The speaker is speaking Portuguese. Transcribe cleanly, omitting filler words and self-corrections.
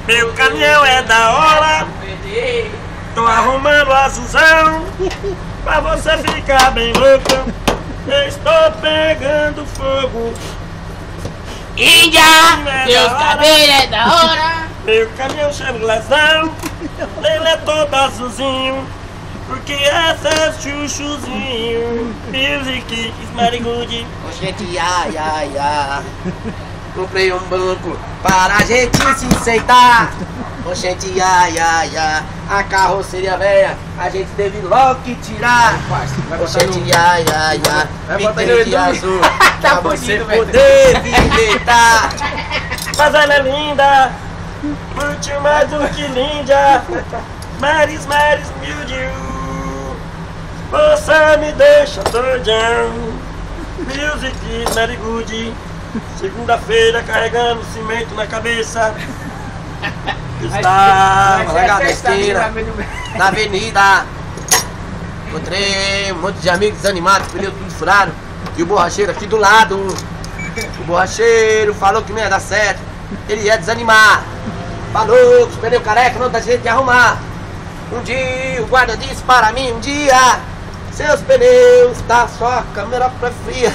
Meu caminhão é da hora. Tô arrumando azulzão pra você ficar bem louca. Estou pegando fogo. Índia, meus cabelos é da hora. Meu caminhão chama glazão. Ele é todo azulzinho, porque essa é chuchuzinho. Music is very good. Ô gente, ia. Comprei um banco para a gente se sentar. Ô gente, ia. A carroceria velha a gente teve logo que tirar. Ô gente, ia. Pintei de azul pra você poder visitar. Mas ela é linda, muito mais do que linda. Maris, mildiu. Você me deixa doidão. Music is very good. Segunda-feira carregando cimento na cabeça. Estava lá na esquina da avenida. Encontrei um monte de amigos desanimados, pneu tudo furado. E o borracheiro aqui do lado. O borracheiro falou que não ia dar certo. Ele ia desanimar. Falou que os pneus careca não dá jeito de arrumar. Um dia o guarda disse para mim, seus pneus tá só a câmera fria.